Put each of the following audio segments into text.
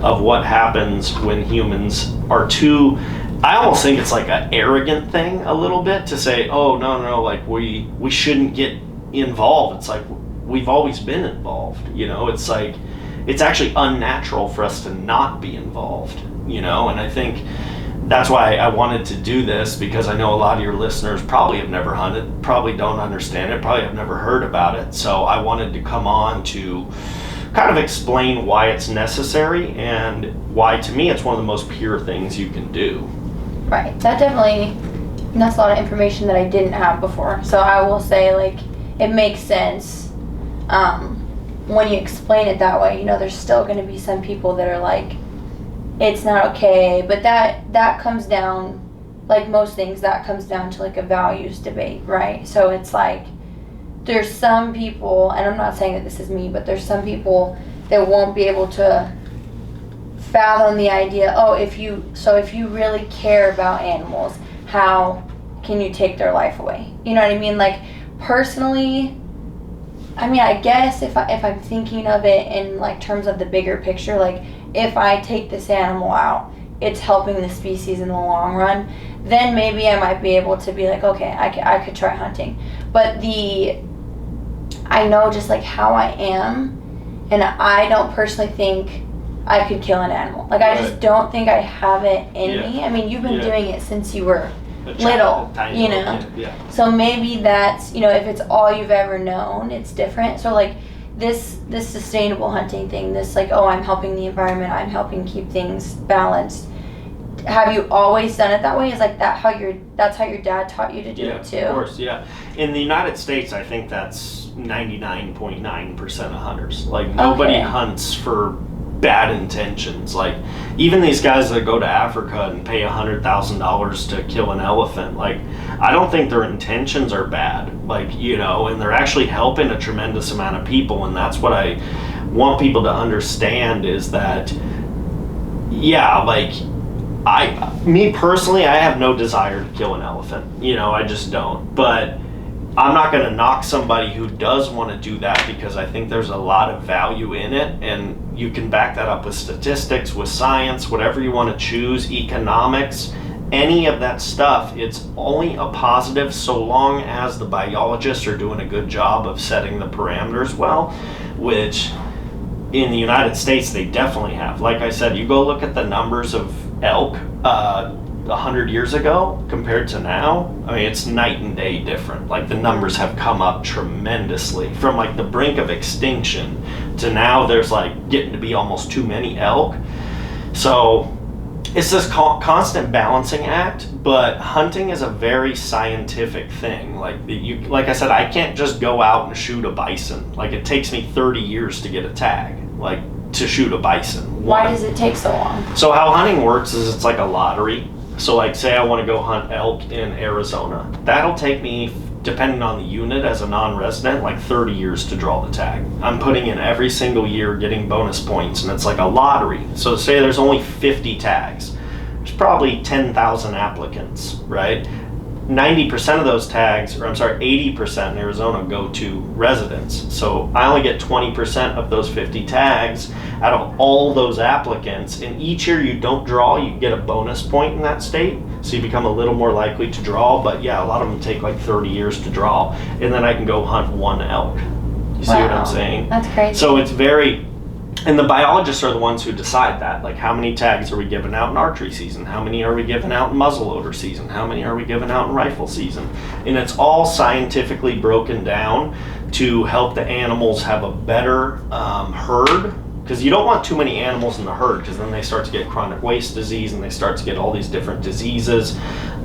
of what happens when humans are too, I almost think it's like an arrogant thing a little bit to say, oh, no, like we shouldn't get involved. It's like, we've always been involved, it's like, it's actually unnatural for us to not be involved, and I think that's why I wanted to do this, because I know a lot of your listeners probably have never hunted, probably don't understand it, probably have never heard about it. So I wanted to come on to kind of explain why it's necessary and why, to me, it's one of the most pure things you can do. Right. That's a lot of information that I didn't have before. So I will say, like, it makes sense when you explain it that way. There's still going to be some people that are like, it's not okay, but that comes down, like most things, that comes down to like a values debate, right? So it's like, there's some people, and I'm not saying that this is me, but there's some people that won't be able to fathom the idea, if you really care about animals, how can you take their life away? You know what I mean? Like, personally, I guess if I'm thinking of it in like terms of the bigger picture, like, if I take this animal out, it's helping the species in the long run, then maybe I might be able to be like, okay, I could try hunting. But I know just like how I am, and I don't personally think I could kill an animal. Like, I just don't think I have it in me. You've been doing it since you were little, Yeah. So maybe that's, if it's all you've ever known, it's different. So like, this sustainable hunting thing, this like, I'm helping the environment, I'm helping keep things balanced. Have you always done it that way? Is like that's how your dad taught you to do it too? Of course, yeah. In the United States, I think that's 99.9% of hunters. Like, nobody hunts for bad intentions. Like, even these guys that go to Africa and pay $100,000 to kill an elephant, like, I don't think their intentions are bad, like, and they're actually helping a tremendous amount of people. And that's what I want people to understand, is that, like, me personally, I have no desire to kill an elephant, I just don't. But I'm not going to knock somebody who does want to do that, because I think there's a lot of value in it, and you can back that up with statistics, with science, whatever you want to choose, economics, any of that stuff. It's only a positive so long as the biologists are doing a good job of setting the parameters well, which in the United States they definitely have. Like I said, you go look at the numbers of elk 100 years ago compared to now, it's night and day different. Like, the numbers have come up tremendously from like the brink of extinction to now there's like getting to be almost too many elk. So it's this constant balancing act, but hunting is a very scientific thing. Like I said, I can't just go out and shoot a bison. Like, it takes me 30 years to get a tag, like, to shoot a bison. Why does it take so long? So how hunting works is it's like a lottery. So like, say I want to go hunt elk in Arizona. That'll take me, depending on the unit as a non-resident, like 30 years to draw the tag. I'm putting in every single year, getting bonus points, and it's like a lottery. So say there's only 50 tags. There's probably 10,000 applicants, right? 90% of those tags, 80% in Arizona go to residents. So I only get 20% of those 50 tags out of all those applicants. And each year you don't draw, you get a bonus point in that state. So you become a little more likely to draw. But yeah, a lot of them take like 30 years to draw. And then I can go hunt one elk. You see what I'm saying? That's crazy. So it's very... And the biologists are the ones who decide that. Like, how many tags are we giving out in archery season? How many are we giving out in muzzleloader season? How many are we giving out in rifle season? And it's all scientifically broken down to help the animals have a better herd. Because you don't want too many animals in the herd, because then they start to get chronic waste disease and they start to get all these different diseases.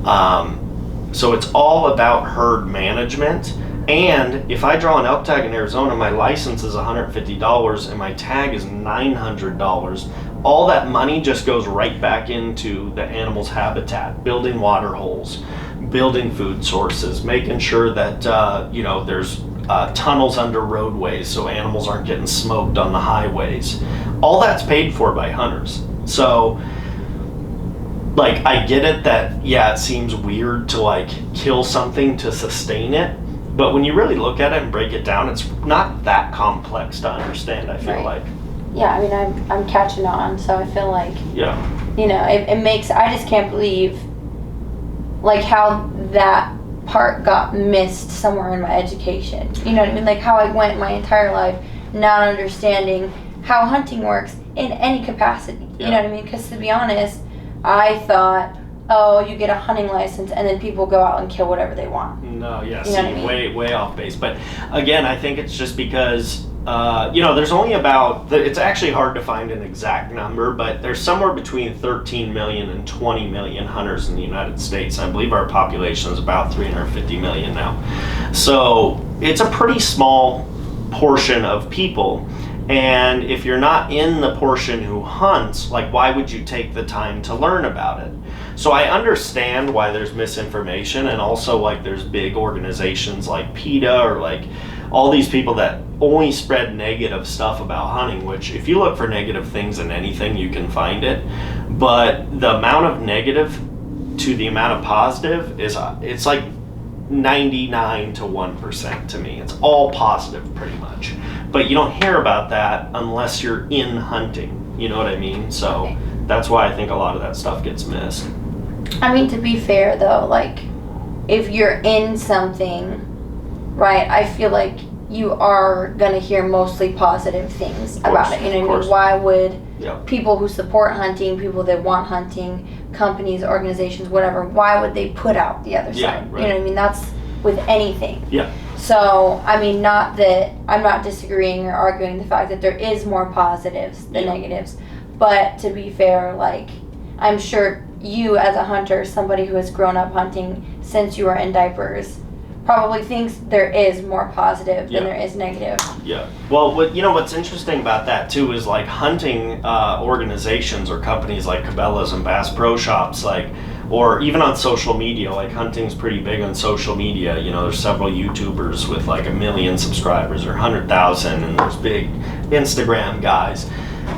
So it's all about herd management. And if I draw an elk tag in Arizona, my license is $150 and my tag is $900. All that money just goes right back into the animal's habitat, building water holes, building food sources, making sure that there's tunnels under roadways so animals aren't getting smoked on the highways. All that's paid for by hunters. So, like, I get it that, it seems weird to like kill something to sustain it. But when you really look at it and break it down, it's not that complex to understand, I feel like. yeah, I mean, I'm catching on, so I feel like, Yeah. you know, it makes, I just can't believe, like, how that part got missed somewhere in my education. You know what I mean? Like, how I went my entire life not understanding how hunting works in any capacity. You know what I mean? Because to be honest, I thought, oh, you get a hunting license and then people go out and kill whatever they want. No, yeah, You know what I mean? way off base. But again, I think it's just because, there's only about, it's actually hard to find an exact number, but there's somewhere between 13 million and 20 million hunters in the United States. I believe our population is about 350 million now. So it's a pretty small portion of people. And if you're not in the portion who hunts, like, why would you take the time to learn about it? So I understand why there's misinformation, and also, like, there's big organizations like PETA or like all these people that only spread negative stuff about hunting, which if you look for negative things in anything, you can find it. But the amount of negative to the amount of positive it's like 99 to 1% to me. It's all positive pretty much. But you don't hear about that unless you're in hunting. You know what I mean? So that's why I think a lot of that stuff gets missed. I mean, to be fair though, like, if you're in something, right, I feel like you are gonna hear mostly positive things about it. You know what I mean? Why would people who support hunting, people that want hunting, companies, organizations, whatever, why would they put out the other side? Right. You know what I mean? That's with anything. Yeah. So, I mean, not that I'm not disagreeing or arguing the fact that there is more positives than negatives, but to be fair, like, I'm sure you as a hunter, somebody who has grown up hunting since you were in diapers, probably thinks there is more positive than there is negative. Yeah. Well, what's interesting about that too is, like, hunting organizations or companies like Cabela's and Bass Pro Shops, like, or even on social media, like, hunting's pretty big on social media. You know, there's several YouTubers with like 1 million subscribers or 100,000, and there's big Instagram guys.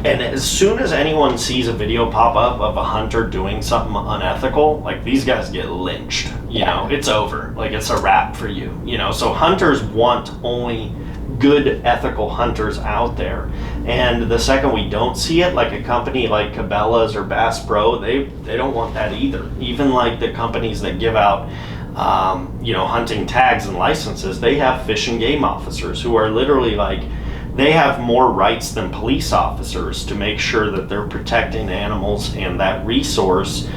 And as soon as anyone sees a video pop up of a hunter doing something unethical, like, these guys get lynched. You know, it's over. Like, it's a wrap for you. You know, so hunters want only good, ethical hunters out there. And the second we don't see it, like a company like Cabela's or Bass Pro, they don't want that either. Even like the companies that give out hunting tags and licenses, they have fish and game officers who are literally like, they have more rights than police officers to make sure that they're protecting animals and that resource,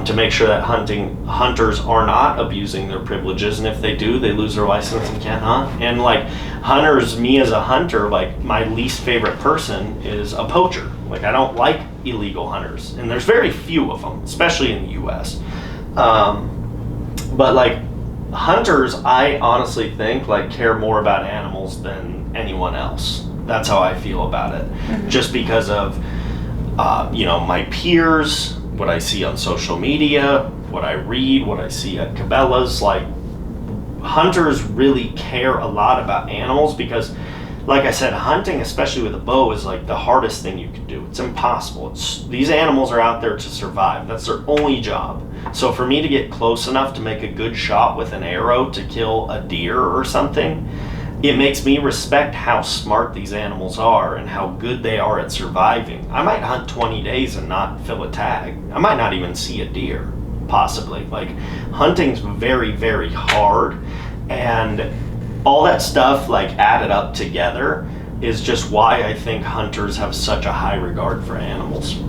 to make sure that hunters are not abusing their privileges, and if they do, they lose their license and can't hunt. And like hunters, me as a hunter, like, my least favorite person is a poacher. Like, I don't like illegal hunters, and there's very few of them, especially in the US. But like, hunters, I honestly think, like, care more about animals than anyone else. That's how I feel about it. Mm-hmm. Just because of my peers, what I see on social media, what I read, what I see at Cabela's. Like, hunters really care a lot about animals because, like I said, hunting, especially with a bow, is like the hardest thing you can do. It's impossible. These animals are out there to survive. That's their only job. So for me to get close enough to make a good shot with an arrow to kill a deer or something, it makes me respect how smart these animals are and how good they are at surviving. I might hunt 20 days and not fill a tag. I might not even see a deer, possibly. Like, hunting's very, very hard, and all that stuff, like, added up together is just why I think hunters have such a high regard for animals.